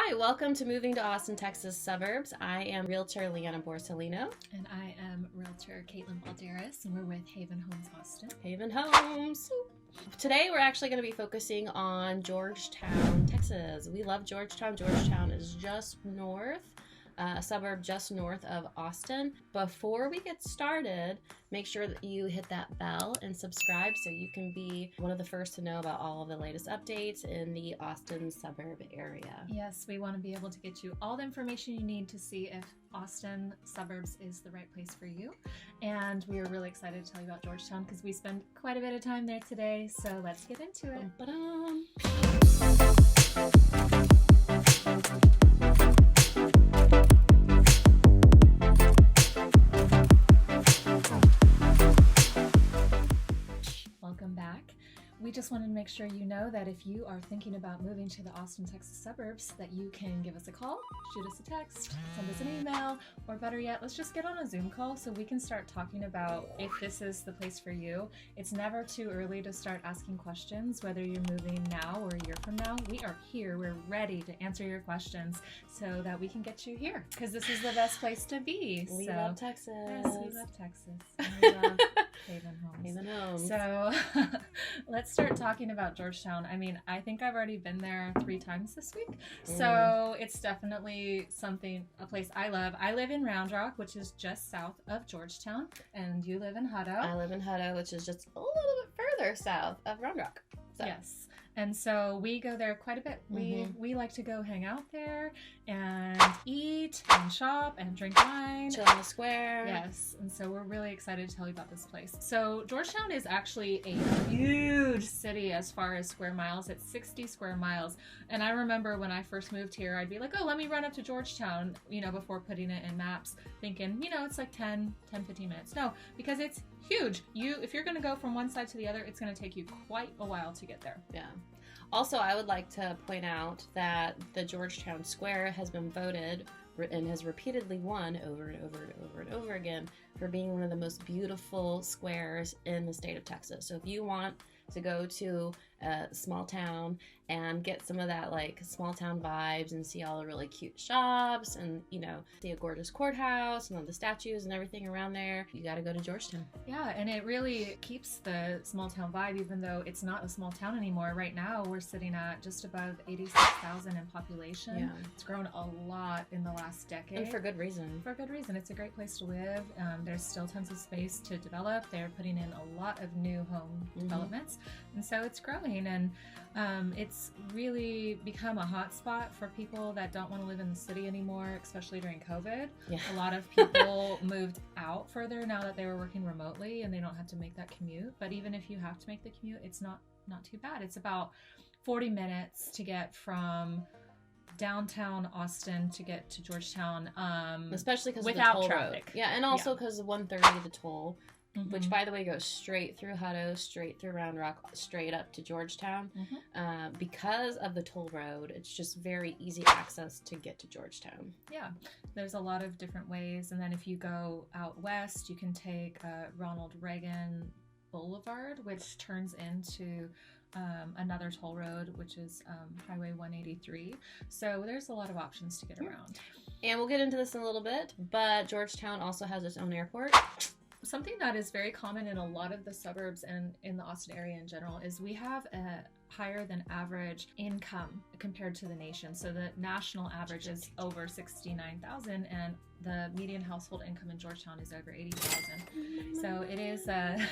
Hi, welcome to Moving to Austin, Texas Suburbs. I am Realtor Leanna Borsalino. And I am Realtor Caitlyn Balderas, and we're with Haven Homes Austin. Haven Homes. Today we're actually going to be focusing on Georgetown, Texas. We love Georgetown. Georgetown is just north, a suburb just north of Austin. Before we get started, make sure that you hit that bell and subscribe so you can be one of the first to know about all of the latest updates in the Austin suburb area. Yes, we want to be able to get you all the information you need to see if Austin Suburbs is the right place for you. And we are really excited to tell you about Georgetown because we spend quite a bit of time there today. So let's get into it. Ba-dum. Welcome back. We just wanted to make sure you know that if you are thinking about moving to the Austin, Texas suburbs, that you can give us a call, shoot us a text, send us an email, or better yet, let's just get on a Zoom call so we can start talking about if this is the place for you. It's never too early to start asking questions, whether you're moving now or a year from now. We are here. We're ready to answer your questions so that we can get you here because this is the best place to be. We love Texas. Yes, we love Texas. And we love Haven Homes. Haven Homes. So let's start talking about Georgetown. I mean, I think I've already been there 3 times this week. So it's definitely a place I love. I live in Round Rock, which is just south of Georgetown. And you live in Hutto. I live in Hutto, which is just a little bit further south of Round Rock. So. Yes. And so we go there quite a bit. We like to go hang out there and eat and shop and drink wine. Chill on the square. Yes. And so we're really excited to tell you about this place. So Georgetown is actually a huge city as far as square miles. It's 60 square miles. And I remember when I first moved here, I'd be like, oh, let me run up to Georgetown, before putting it in maps, thinking, it's like 10, 15 minutes. No, because it's huge. If you're going to go from one side to the other, it's going to take you quite a while to get there. Yeah. Also, I would like to point out that the Georgetown Square has been voted and has repeatedly won over and over and over and over again for being one of the most beautiful squares in the state of Texas. So if you want to go to a small town and get some of that small town vibes and see all the really cute shops and see a gorgeous courthouse and all the statues and everything around there, you got to go to Georgetown. Yeah, and it really keeps the small town vibe, even though it's not a small town anymore. Right now we're sitting at just above 86,000 in population. Yeah. It's grown a lot in the last decade. And for good reason. For good reason. It's a great place to live. There's still tons of space to develop. They're putting in a lot of new home developments, and so it's growing, and it's really become a hot spot for people that don't want to live in the city anymore, especially during COVID. Yeah. A lot of people moved out further now that they were working remotely and they don't have to make that commute. But even if you have to make the commute, it's not too bad. It's about 40 minutes to get from downtown Austin to get to Georgetown, especially because without of the toll traffic. Road. Yeah, and also because of 130, the toll, which by the way goes straight through Hutto, straight through Round Rock, straight up to Georgetown. Because of the toll road, it's just very easy access to get to Georgetown. Yeah, there's a lot of different ways, and then if you go out west, you can take Ronald Reagan Boulevard, which turns into another toll road, which is Highway 183. So there's a lot of options to get around. And we'll get into this in a little bit, but Georgetown also has its own airport. Something that is very common in a lot of the suburbs and in the Austin area in general is we have a higher than average income compared to the nation. So the national average is over 69,000 and the median household income in Georgetown is over 80,000. So it is an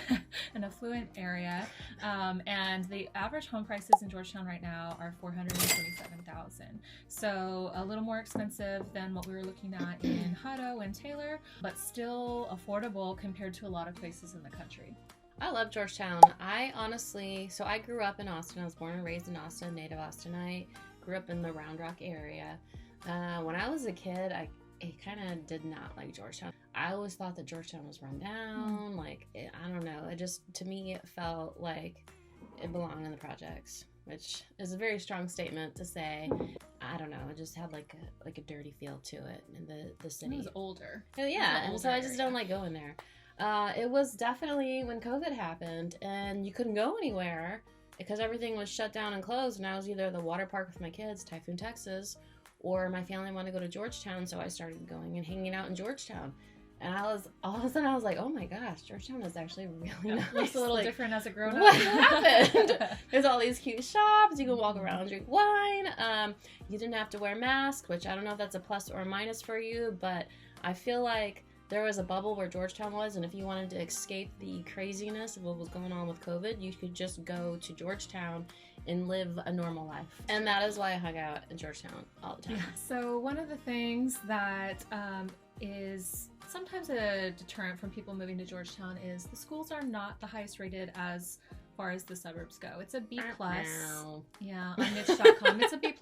affluent area, and the average home prices in Georgetown right now are $427,000. So a little more expensive than what we were looking at in Hutto and Taylor, but still affordable compared to a lot of places in the country. I love Georgetown. I grew up in Austin. I was born and raised in Austin, native Austinite. Grew up in the Round Rock area. When I was a kid, I kind of did not like Georgetown. I always thought that Georgetown was run down. I don't know. To me, it felt like it belonged in the projects, which is a very strong statement to say. I don't know. It just had like a dirty feel to it in the city. It was older. Oh, yeah, and so I just don't like going there. It was definitely when COVID happened and you couldn't go anywhere because everything was shut down and closed, and I was either at the water park with my kids, Typhoon, Texas, or my family wanted to go to Georgetown, so I started going and hanging out in Georgetown. And all of a sudden I was like, oh my gosh, Georgetown is actually really nice. Looks a little different as a grown up. What happened? There's all these cute shops. You can walk around and drink wine. You didn't have to wear a mask, which I don't know if that's a plus or a minus for you, but I feel like there was a bubble where Georgetown was, and if you wanted to escape the craziness of what was going on with COVID, you could just go to Georgetown and live a normal life. And that is why I hung out in Georgetown all the time. Yeah. So one of the things that is sometimes a deterrent from people moving to Georgetown is the schools are not the highest rated as far as the suburbs go. It's a B+. Yeah, on niche.com. It's a B+.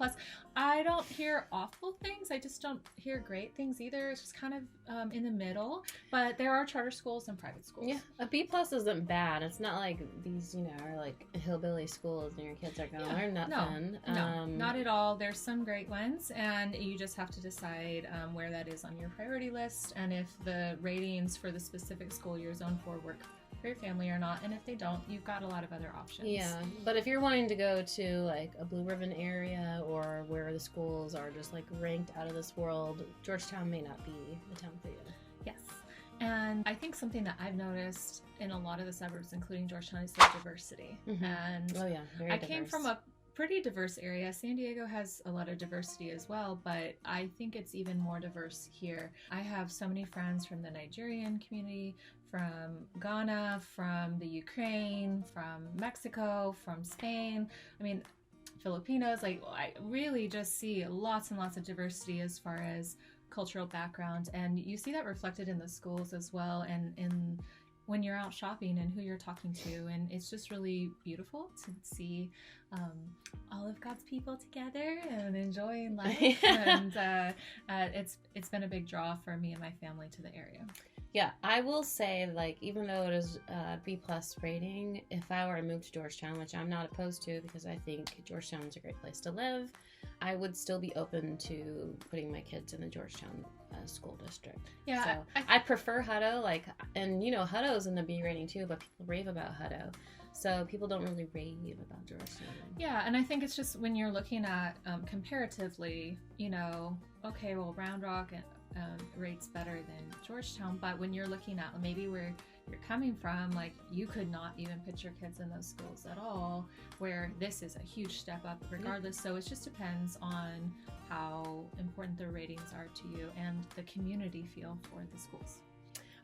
I don't hear awful things. I just don't hear great things either. It's just kind of in the middle. But there are charter schools and private schools. Yeah, a B+ isn't bad. It's not like these, are like hillbilly schools and your kids are going to learn nothing. No, not at all. There's some great ones, and you just have to decide where that is on your priority list, and if the ratings for the specific school you're zoned for work for your family or not, and if they don't, you've got a lot of other options. Yeah, but if you're wanting to go to like a Blue Ribbon area or where the schools are just like ranked out of this world, Georgetown may not be the town for you. Yes, and I think something that I've noticed in a lot of the suburbs, including Georgetown, is the diversity. Mm-hmm. And oh yeah, very diverse. came from a pretty diverse area. San Diego has a lot of diversity as well, but I think it's even more diverse here. I have so many friends from the Nigerian community, from Ghana, from the Ukraine, from Mexico, from Spain. I mean, Filipinos. Like, I really just see lots and lots of diversity as far as cultural background, and you see that reflected in the schools as well, and in when you're out shopping and who you're talking to, and it's just really beautiful to see all of God's people together and enjoying life. And it's been a big draw for me and my family to the area. Yeah, I will say, like, even though it is a B+ rating, if I were to move to Georgetown, which I'm not opposed to because I think Georgetown is a great place to live, I would still be open to putting my kids in the Georgetown school district. Yeah, so I prefer Hutto, like, and Hutto's in the B rating too, but people rave about Hutto. So people don't really rave about Georgetown. Yeah, and I think it's just when you're looking at comparatively, okay, well, Round Rock rates better than Georgetown, but when you're looking at maybe where you're coming from, like, you could not even put your kids in those schools at all, where this is a huge step up regardless. So it just depends on how important the ratings are to you and the community feel for the schools.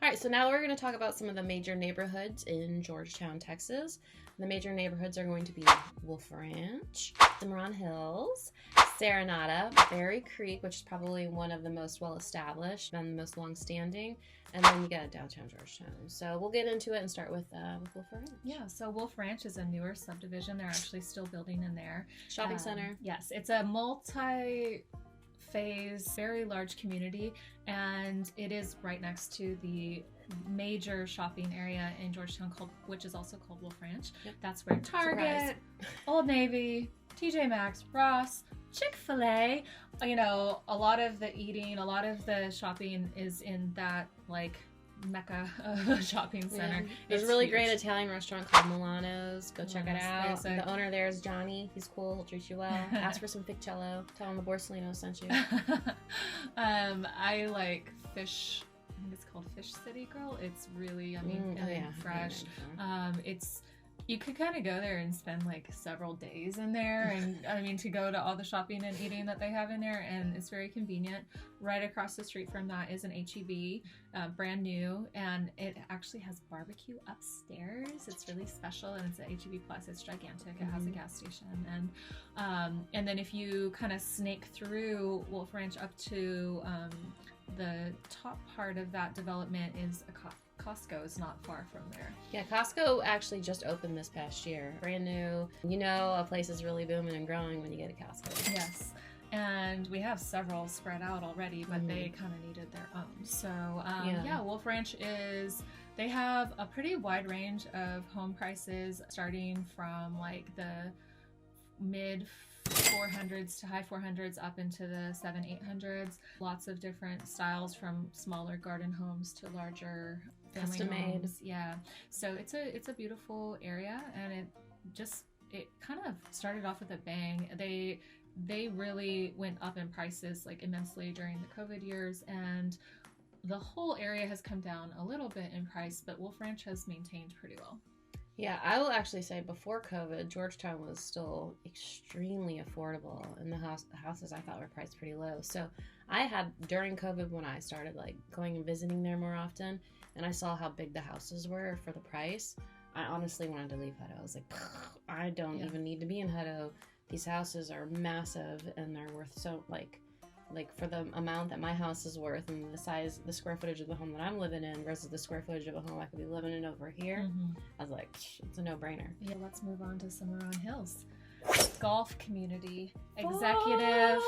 All right, so now we're going to talk about some of the major neighborhoods in Georgetown, Texas. The major neighborhoods are going to be Wolf Ranch, Cimarron Hills, Serenada, Berry Creek, which is probably one of the most well-established and the most long-standing, and then you got downtown Georgetown. So we'll get into it and start with Wolf Ranch. Yeah, so Wolf Ranch is a newer subdivision. They're actually still building in there. Shopping center. Yes, it's a multi-phase, very large community, and it is right next to the major shopping area in Georgetown, which is also called Wolf Ranch. Yep. That's where Target, Old Navy, TJ Maxx, Ross, Chick-fil-A, a lot of the eating, a lot of the shopping is in that, like, mecca shopping center. Yeah. There's a really great Italian restaurant called Milano's. Go check it out. The owner there is Johnny. He's cool. He'll treat you well. Ask for some Ficcello. Tell him the Borsellino sent you. I like fish. I think it's called Fish City Girl. It's really yummy and fresh. You could kind of go there and spend like several days in there, and to go to all the shopping and eating that they have in there, and it's very convenient. Right across the street from that is an HEB, brand new, and it actually has barbecue upstairs. It's really special, and it's an HEB Plus. It's gigantic. It has a gas station, and then if you kind of snake through Wolf Ranch up to the top part of that development is a Costco is not far from there. Yeah, Costco actually just opened this past year. Brand new. A place is really booming and growing when you get a Costco. Yes. And we have several spread out already, but they kind of needed their own. So, Wolf Ranch they have a pretty wide range of home prices, starting from like the mid 400s to high 400s up into the 700-800s. Lots of different styles, from smaller garden homes to larger family custom made homes. Yeah, so it's a beautiful area, and it kind of started off with a bang. they really went up in prices like immensely during the COVID years, and the whole area has come down a little bit in price, but Wolf Ranch has maintained pretty well. Yeah, I will actually say before COVID, Georgetown was still extremely affordable, and the houses I thought were priced pretty low. So I had, during COVID, when I started like going and visiting there more often, and I saw how big the houses were for the price, I honestly wanted to leave Hutto. I was like, I don't even need to be in Hutto. These houses are massive, and they're worth so, like for the amount that my house is worth and the size, the square footage of the home that I'm living in versus the square footage of a home I could be living in over here. I was like, it's a no-brainer. Yeah, let's move on to Cimarron Hills. Golf community, executive,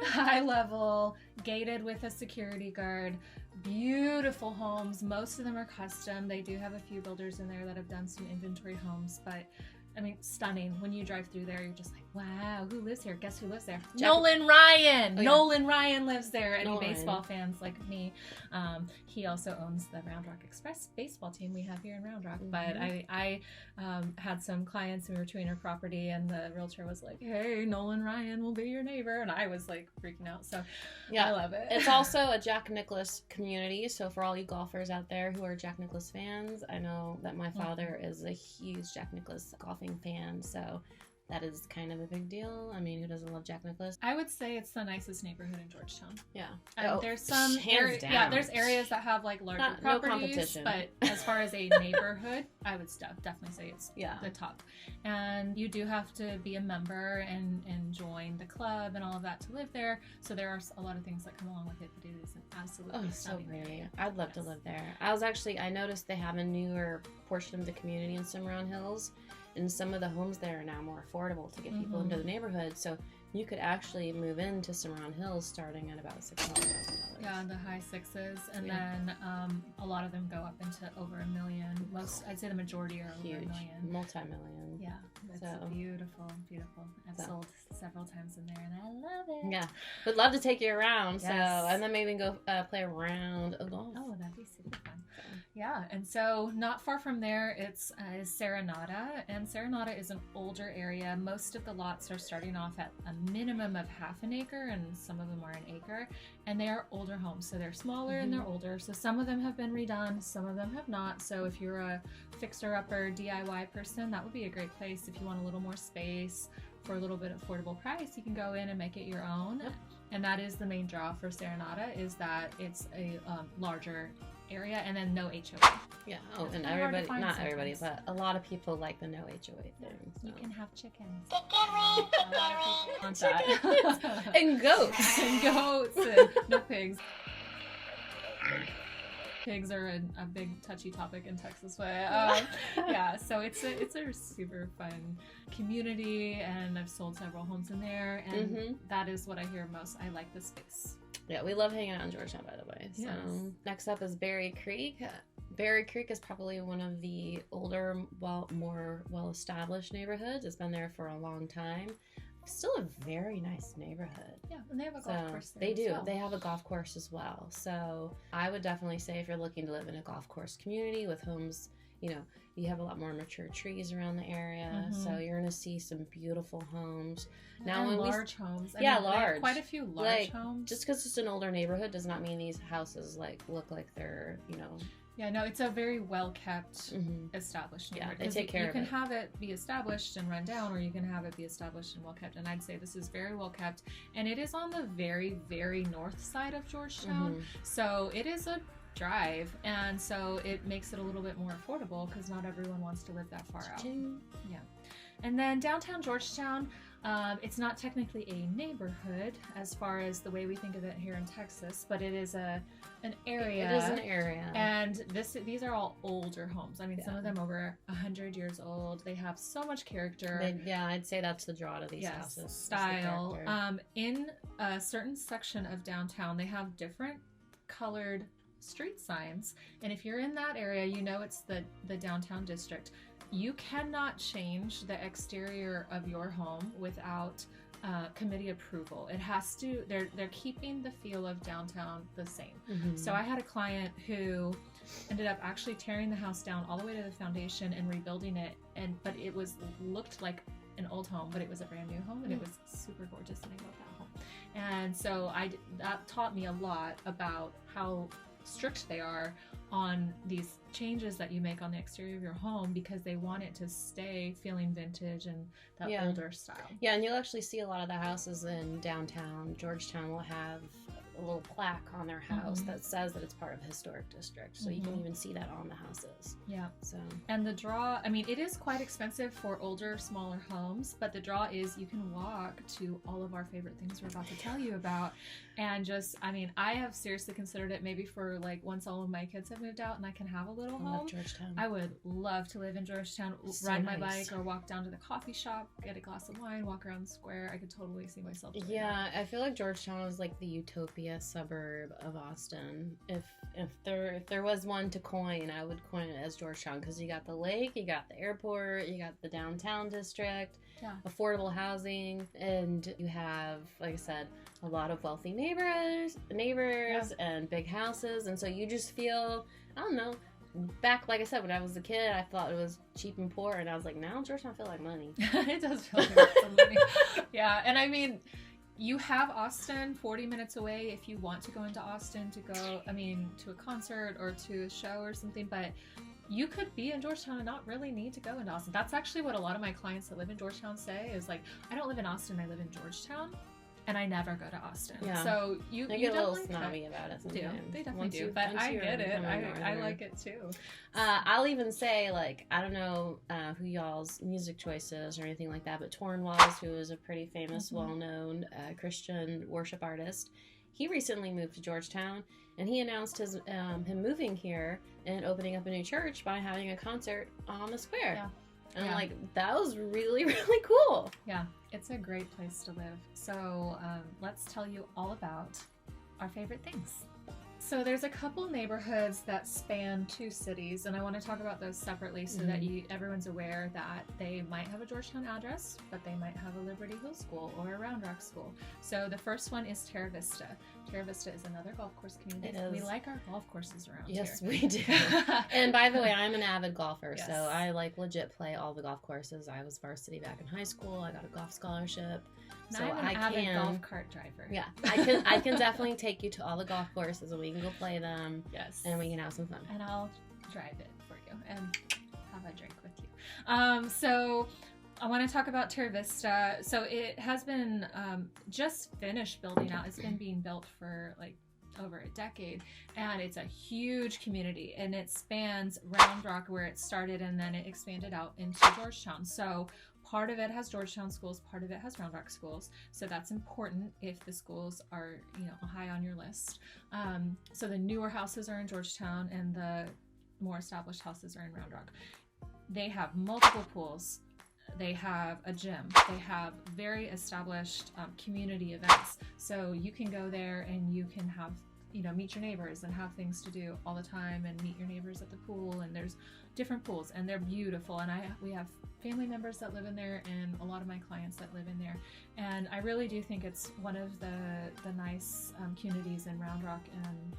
high level, gated with a security guard, beautiful homes. Most of them are custom. They do have a few builders in there that have done some inventory homes, but I mean, stunning. When you drive through there, you're just like, wow, who lives here? Guess who lives there? Nolan Ryan! Oh, yeah. Nolan Ryan lives there. Any baseball fans like me. He also owns the Round Rock Express baseball team we have here in Round Rock. But I had some clients who were touring our property, and the realtor was like, hey, Nolan Ryan will be your neighbor. And I was like freaking out. So yeah, I love it. It's also a Jack Nicklaus community. So for all you golfers out there who are Jack Nicklaus fans, I know that my father is a huge Jack Nicklaus golfing fan. So that is kind of a big deal. I mean, who doesn't love Jack Nicklaus? I would say it's the nicest neighborhood in Georgetown. Yeah. There's some there's areas that have like larger properties, but as far as a neighborhood, I would definitely say it's the top. And you do have to be a member and join the club and all of that to live there. So there are a lot of things that come along with it, but it is an absolutely stunning area. I'd love to live there. I noticed they have a newer portion of the community in Cimarron Hills. And some of the homes there are now more affordable to get people into the neighborhood. So you could actually move into Cimarron Hills starting at about $600,000. Yeah, the high sixes. And then a lot of them go up into over $1 million. I'd say the majority are huge, over $1 million. Multi-million. Yeah, it's beautiful, beautiful. I've sold several times in there, and I love it. Yeah, would love to take you around. Yes. So, and then maybe go play a round of golf. Oh, that'd be super fun. Yeah, and so not far from there, it's Serenada, and Serenada is an older area. Most of the lots are starting off at a minimum of half an acre, and some of them are an acre, and they are older homes, so they're smaller and they're older. So some of them have been redone, some of them have not. So if you're a fixer-upper DIY person, that would be a great place. If you want a little more space for a little bit affordable price, you can go in and make it your own. Yep. And that is the main draw for Serenada, is that it's a larger area, and then no HOA. Yeah. Oh, and everybody, not everybody, but a lot of people like the no HOA thing. So. You can have chickens. And goats. And goats. And no pigs. Pigs are a big touchy topic in Texas, but yeah. So it's a super fun community, and I've sold several homes in there, and that is what I hear most. I like the space. Yeah, we love hanging out in Georgetown, by the way. So next up is Berry Creek. Berry Creek is probably one of the older, more well-established neighborhoods. It's been there for a long time. Still a very nice neighborhood. Yeah, and they have a golf course there. They do. Well. They have a golf course as well. So I would definitely say if you're looking to live in a golf course community with homes, you have a lot more mature trees around the area. So you're going to see some beautiful homes. Now, and large homes. I mean, large. Quite a few large homes. Just because it's an older neighborhood does not mean these houses look like they're, Yeah, no, it's a very well-kept, established neighborhood. Yeah, they take care of it. You can have it be established and run down, or you can have it be established and well-kept. And I'd say this is very well-kept. And it is on the very, very north side of Georgetown. So it is a drive, and so it makes it a little bit more affordable because not everyone wants to live that far out. Yeah. And then downtown Georgetown, it's not technically a neighborhood as far as the way we think of it here in Texas, but it is an area. It is an area. And these are all older homes. I mean, some of them over 100 years old. They have so much character. I'd say that's the draw to these houses. Style. In a certain section of downtown, they have different colored street signs, and if you're in that area, it's the downtown district. You cannot change the exterior of your home without committee approval. It has to. They're keeping the feel of downtown the same. So I had a client who ended up actually tearing the house down all the way to the foundation and rebuilding it, but it looked like an old home, but it was a brand new home, and it was super gorgeous, and I love that home. And so that taught me a lot about how strict they are on these changes that you make on the exterior of your home, because they want it to stay feeling vintage and that older style. Yeah, and you'll actually see a lot of the houses in downtown Georgetown will have a little plaque on their house that says that it's part of a historic district. So you can even see that on the houses. Yeah. So, and the draw, I mean, it is quite expensive for older, smaller homes, but the draw is you can walk to all of our favorite things we're about to tell you about. And just, I mean, I have seriously considered it maybe for like once all of my kids have moved out and I can have a little home. love Georgetown. I would love to live in Georgetown, ride my bike or walk down to the coffee shop, get a glass of wine, walk around the square. I could totally see myself doing that. I feel like Georgetown is like the Utopia suburb of Austin. If there was one to coin, I would coin it as Georgetown, because you got the lake, you got the airport, you got the downtown district, affordable housing, and you have, like I said, a lot of wealthy neighbors and big houses, and so you just feel, I don't know, back, like I said, when I was a kid, I thought it was cheap and poor, and I was like, now Georgetown feel like money. It does feel like some money. Yeah, and I mean, you have Austin 40 minutes away if you want to go into Austin to go, I mean, to a concert or to a show or something, but you could be in Georgetown and not really need to go into Austin. That's actually what a lot of my clients that live in Georgetown say, is like, I don't live in Austin, I live in Georgetown, and I never go to Austin. Yeah. So they get a little snobby about it sometimes. They definitely do, but I get it. I like it too. I'll even say, like, I don't know who y'all's music choice is or anything like that, but Torrin Walls, who is a pretty famous, well-known Christian worship artist, he recently moved to Georgetown, and he announced him moving here and opening up a new church by having a concert on the square. Yeah. And I'm like, that was really, really cool. Yeah, it's a great place to live. So let's tell you all about our favorite things. So there's a couple neighborhoods that span two cities, and I want to talk about those separately so that everyone's aware that they might have a Georgetown address, but they might have a Liberty Hill school or a Round Rock school. So the first one is Teravista. Teravista is another golf course community. We like our golf courses around here. Yes, we do. And by the way, I'm an avid golfer, so I like legit play all the golf courses. I was varsity back in high school. I got a golf scholarship. So I'm an avid golf cart driver. Yeah, I can definitely take you to all the golf courses, and we can go play them. Yes, and we can have some fun. And I'll drive it for you and have a drink with you. So I want to talk about Teravista. So it has been just finished building out. It's been being built for like over a decade, and it's a huge community, and it spans Round Rock where it started, and then it expanded out into Georgetown. So part of it has Georgetown schools, part of it has Round Rock schools. So that's important if the schools are, high on your list. So the newer houses are in Georgetown, and the more established houses are in Round Rock. They have multiple pools. They have a gym. They have very established community events. So you can go there and you can have, meet your neighbors and have things to do all the time, and meet your neighbors at the pool. And there's different pools, and they're beautiful. And we have family members that live in there, and a lot of my clients that live in there. And I really do think it's one of the nice communities in Round Rock and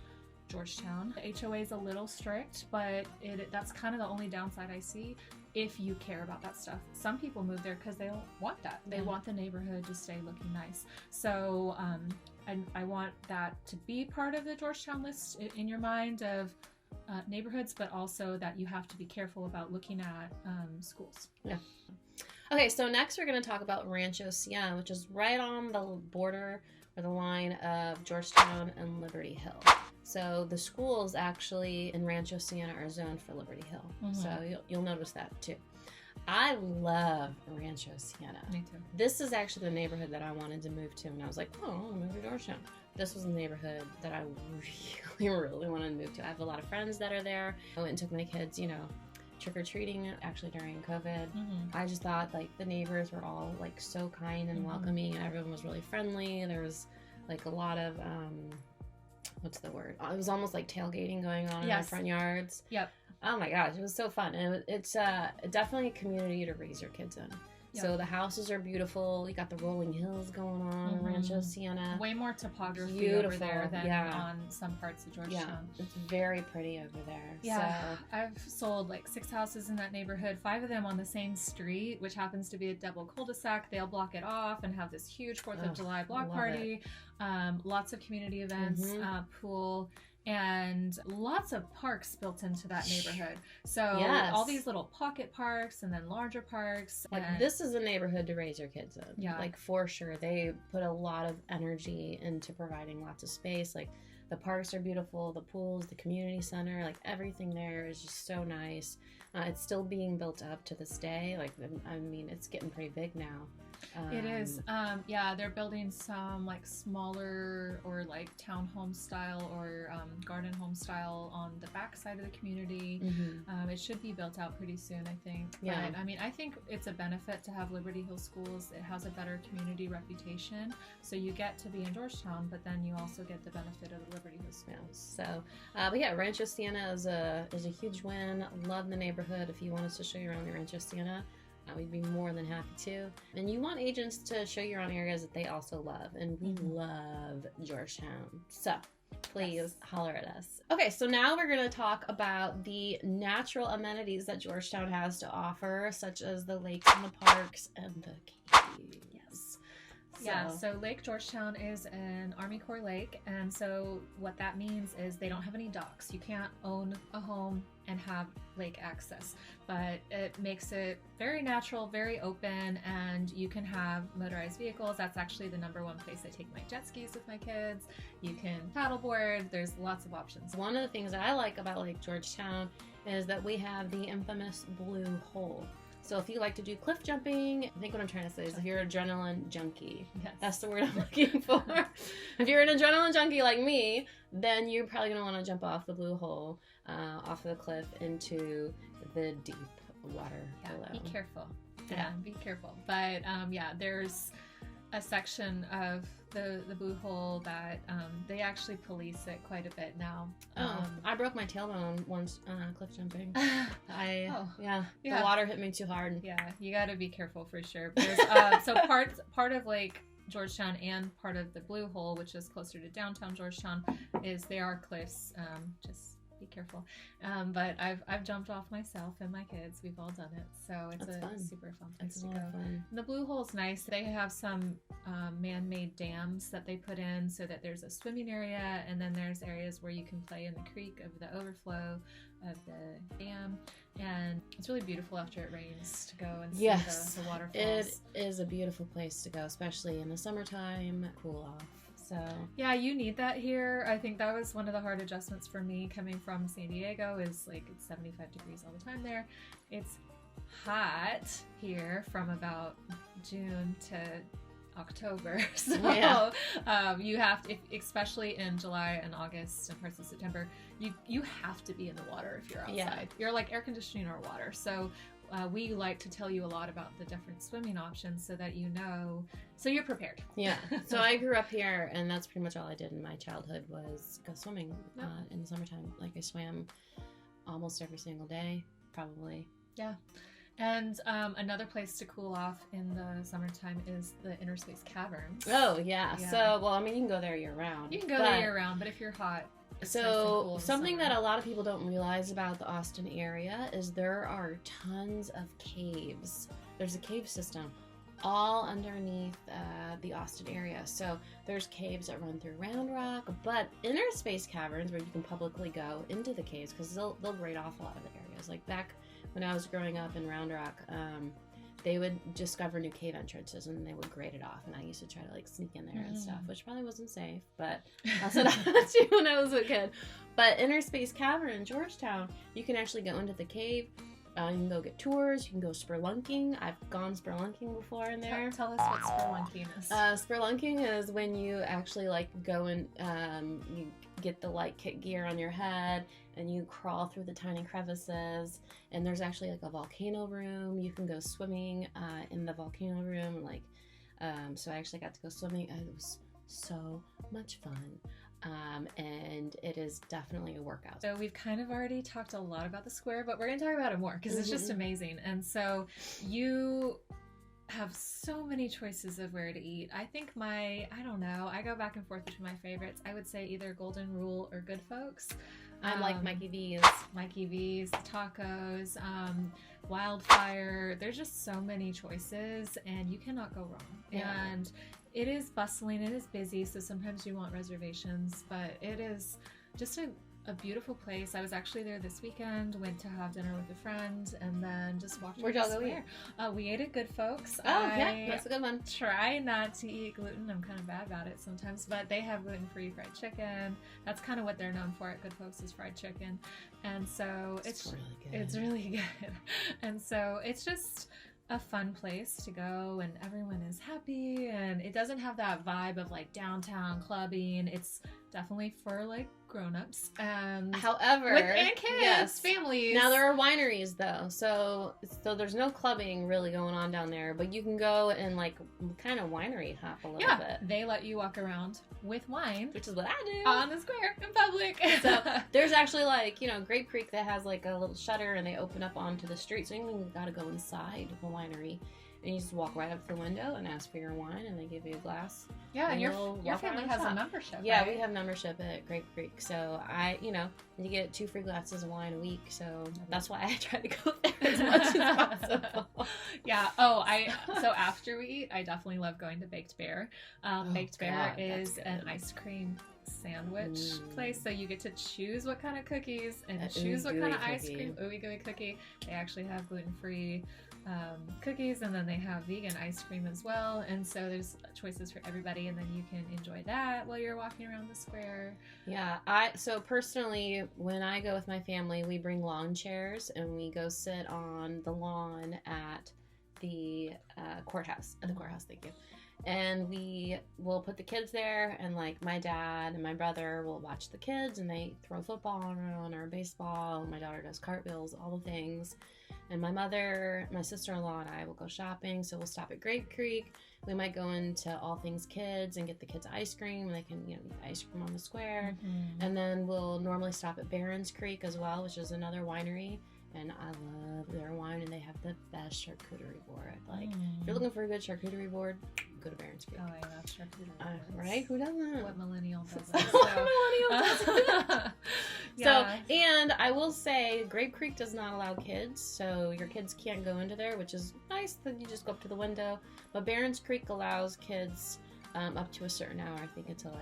Georgetown. The HOA is a little strict, but that's kind of the only downside I see if you care about that stuff. Some people move there because they want that. They want the neighborhood to stay looking nice. So I want that to be part of the Georgetown list in your mind of neighborhoods, but also that you have to be careful about looking at schools. Yeah. Okay, so next we're going to talk about Rancho Sienna, which is right on the border or the line of Georgetown and Liberty Hill. So the schools actually in Rancho Sienna are zoned for Liberty Hill. So you'll notice that too. I love Rancho Sienna. Me too. This is actually the neighborhood that I wanted to move to, and I was like, I want to move to Georgetown. This was the neighborhood that I really, really wanted to move to. I have a lot of friends that are there. I went and took my kids, trick-or-treating actually during COVID. I just thought like the neighbors were all like so kind and welcoming, and everyone was really friendly. There was like a lot of what's the word? It was almost like tailgating going on in the front yards. Yep. Oh my gosh, it was so fun. And it's definitely a community to raise your kids in. Yeah. So the houses are beautiful. You got the rolling hills going on in Rancho Sienna. Way more topography over Beautiful. there than Yeah. on some parts of Georgetown. Yeah, it's very pretty over there. Yeah, So, I've sold like 6 houses in that neighborhood, 5 of them on the same street, which happens to be a double cul-de-sac. They'll block it off and have this huge 4th of July block love party. Lots of community events, pool, and lots of parks built into that neighborhood. So Yes. all these little pocket parks and then larger parks. like, and this is a neighborhood to raise your kids in. Yeah. Like, for sure. They put a lot of energy into providing lots of space. Like, the parks are beautiful, the pools, the community center, like, everything there is just so nice. It's still being built up to this day. Like, I mean, it's getting pretty big now. It is. Yeah, they're building some like smaller or like townhome style or garden home style on the back side of the community. It should be built out pretty soon, I think. Yeah. But I mean, I think it's a benefit to have Liberty Hill Schools. It has a better community reputation. So you get to be in Georgetown, but then you also get the benefit of the Liberty Hill Schools. Yeah. So, but yeah, Rancho Sienna is a huge win. Love the neighborhood. If you want us to show you around the Rancho Sienna, we'd be more than happy to. And you want agents to show you around areas that they also love. And we love Georgetown. So please holler at us. Okay, so now we're going to talk about the natural amenities that Georgetown has to offer, such as the lakes and the parks and the caves. Yeah, so Lake Georgetown is an Army Corps lake, and so what that means is they don't have any docks. You can't own a home and have lake access, but it makes it very natural, very open, and you can have motorized vehicles. That's actually the #1 place I take my jet skis with my kids. You can paddleboard. There's lots of options. One of the things that I like about Lake Georgetown is that we have the infamous blue hole. So if you like to do cliff jumping, I think what I'm trying to say is if you're an adrenaline junkie, Yes. that's the word I'm looking for. If you're an adrenaline junkie like me, then you're probably going to want to jump off the blue hole, off of the cliff into the deep water below. Be careful. Yeah, be careful. But yeah, there's a section of the blue hole that they actually police it quite a bit now. I broke my tailbone once cliff jumping. Yeah. The water hit me too hard. Yeah, you got to be careful for sure. There's, so part of Lake Georgetown and part of the blue hole, which is closer to downtown Georgetown, is they are cliffs. Just be careful. But I've jumped off myself and my kids. We've all done it, so it's fun. super fun place It's to a go. lot of fun. The blue hole's nice. They have some man-made dams that they put in so that there's a swimming area, and then there's areas where you can play in the creek of the overflow of the dam, and it's really beautiful after it rains to go and see the waterfalls. It is a beautiful place to go, especially in the summertime. Cool off. So yeah, you need that here. I think that was one of the hard adjustments for me coming from San Diego. Is like it's 75 degrees all the time there. It's hot here from about June to October. So you have to, especially in July and August and parts of September, you have to be in the water if you're outside. Yeah. You're like air conditioning or water. So we like to tell you a lot about the different swimming options so that you know, so you're prepared. Yeah. So I grew up here, and that's pretty much all I did in my childhood was go swimming in the summertime. Like, I swam almost every single day, probably. Yeah. And another place to cool off in the summertime is the Inner Space Cavern. Oh, yeah. So, well, I mean, you can go there year round. You can go there year round, but if you're hot, it's nice and cool something that a lot of people don't realize about the Austin area is there are tons of caves. There's a cave system all underneath the Austin area. So there's caves that run through Round Rock, but Inner Space Caverns where you can publicly go into the caves because they'll grade off a lot of the areas. Like back when I was growing up in Round Rock, they would discover new cave entrances and they would grade it off, and I used to try to like sneak in there and stuff, which probably wasn't safe, but that's what I would do when I was a kid. But Inner Space Cavern in Georgetown, you can actually go into the cave. You can go get tours. You can go spelunking. I've gone spelunking before in there. Tell us what spelunking is. Spelunking is when you actually like go and you get the light kit gear on your head and you crawl through the tiny crevices. And there's actually like a volcano room. You can go swimming in the volcano room. Like, so I actually got to go swimming. It was so much fun. And it is definitely a workout. So we've kind of already talked a lot about the square, but we're going to talk about it more because it's just amazing. And so you have so many choices of where to eat. I think I don't know, I go back and forth between my favorites. I would say either Golden Rule or Goodfolks. I like Mikey V's. Mikey V's, tacos, Wildfire. There's just so many choices, and you cannot go wrong. Yeah. And it is bustling, it is busy, so sometimes you want reservations, but it is just a beautiful place. I was actually there this weekend, went to have dinner with a friend, and then just walked Where'd around y'all the go square. We ate at Goodfolks. Yeah, that's a good one. Try not to eat gluten. I'm kind of bad about it sometimes, but they have gluten-free fried chicken. That's kind of what they're known for at Goodfolks, is fried chicken. And so it's really good. It's really good. And so it's just a fun place to go, and everyone is happy, and it doesn't have that vibe of like downtown clubbing. It's definitely for like grown-ups, and However, and kids, yes. families. Now there are wineries though, so there's no clubbing really going on down there, but you can go and like kind of winery hop a little bit. They let you walk around with wine, Which is what I do. on the square in public. So there's actually like, Grape Creek that has like a little shutter and they open up onto the street. So you don't even gotta go inside the winery. And you just walk right up to the window and ask for your wine, and they give you a glass. Yeah, and your you'll family has a membership. Yeah, right? we have membership at Grape Creek. So you get 2 free glasses of wine a week. So that's why I try to go there as much as possible. Yeah. Oh, so after we eat, I definitely love going to Baked Bear. Baked Bear is an ice cream sandwich place, so you get to choose what kind of cookies and choose what kind of ice cream. Ooey gooey cookie. They actually have gluten-free cookies, and then they have vegan ice cream as well, and so there's choices for everybody, and then you can enjoy that while you're walking around the square. Yeah, so personally, when I go with my family, we bring lawn chairs and we go sit on the lawn at the courthouse. Thank you. And we will put the kids there, and like my dad and my brother will watch the kids, and they throw football around or baseball. My daughter does cartwheels, all the things. And my mother, my sister-in-law, and I will go shopping. So we'll stop at Grape Creek. We might go into All Things Kids and get the kids ice cream, and they can eat ice cream on the square. Mm-hmm. And then we'll normally stop at Barron's Creek as well, which is another winery. And I love their wine, and they have the best charcuterie board. Like, if you're looking for a good charcuterie board, go to Barron's Creek. Oh, I love charcuterie boards. Right? Who doesn't? What millennial doesn't? Millennial doesn't. Yeah. So, and I will say, Grape Creek does not allow kids, so your kids can't go into there, which is nice. Then you just go up to the window. But Barron's Creek allows kids up to a certain hour. I think until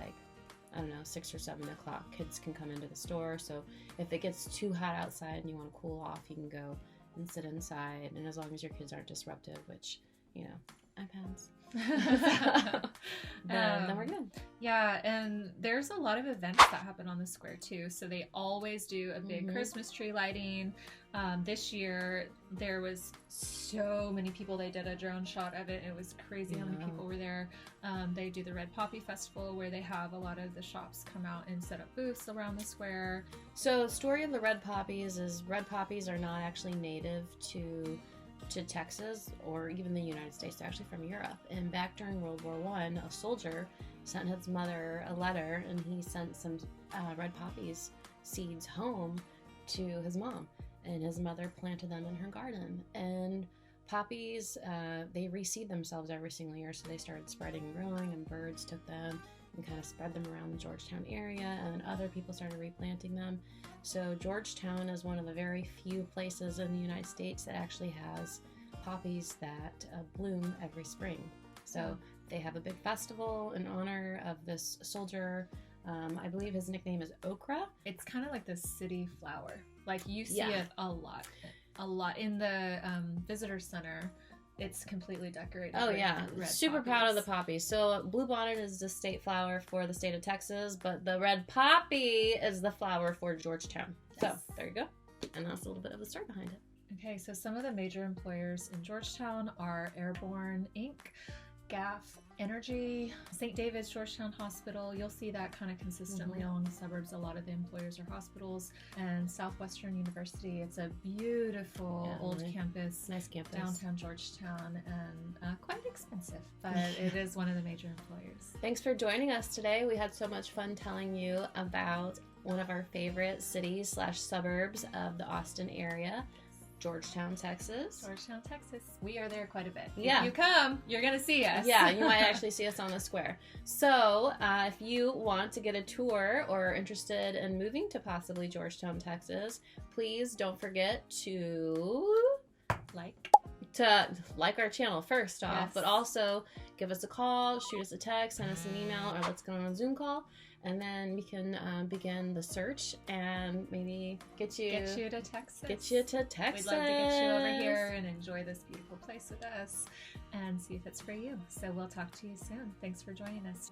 6 or 7 o'clock, kids can come into the store. So if it gets too hot outside and you want to cool off, you can go and sit inside. And as long as your kids aren't disruptive, which, iPads. Then we're good. Yeah, and there's a lot of events that happen on the square too. So they always do a big Christmas tree lighting. This year there was so many people. They did a drone shot of it. It was crazy how many people were there. They do the Red Poppy Festival, where they have a lot of the shops come out and set up booths around the square. So the story of the red poppies is red poppies are not actually native to Texas or even the United States. They're actually from Europe. And back during World War I, a soldier sent his mother a letter, and he sent some red poppies seeds home to his mom. And his mother planted them in her garden. And poppies, they reseed themselves every single year, so they started spreading and growing, and birds took them and kind of spread them around the Georgetown area, and then other people started replanting them. So Georgetown is one of the very few places in the United States that actually has poppies that bloom every spring. So they have a big festival in honor of this soldier. I believe his nickname is Okra. It's kind of like the city flower. Like, you see it a lot in the visitor center. It's completely decorated. Oh, yeah. Super poppies. proud of the poppies. So bluebonnet is the state flower for the state of Texas, but the red poppy is the flower for Georgetown. Yes. So there you go. And that's a little bit of the story behind it. Okay, so some of the major employers in Georgetown are Airborne Inc., GAF Energy, St. David's Georgetown Hospital. You'll see that kind of consistently along the suburbs. A lot of the employers are hospitals. And Southwestern University. It's a beautiful old campus. Nice campus. Downtown Georgetown, and quite expensive, but it is one of the major employers. Thanks for joining us today. We had so much fun telling you about one of our favorite cities / suburbs of the Austin area. Georgetown, Texas. Georgetown, Texas. We are there quite a bit. Yeah. If you come, you're going to see us. Yeah, you might actually see us on the square. So if you want to get a tour or are interested in moving to possibly Georgetown, Texas, please don't forget to like our channel first off, Yes. but also give us a call, shoot us a text, send us an email, or let's go on a Zoom call, and then we can begin the search and maybe get you to Texas. Get you to Texas. We'd love to get you over here and enjoy this beautiful place with us and see if it's for you. So we'll talk to you soon. Thanks for joining us.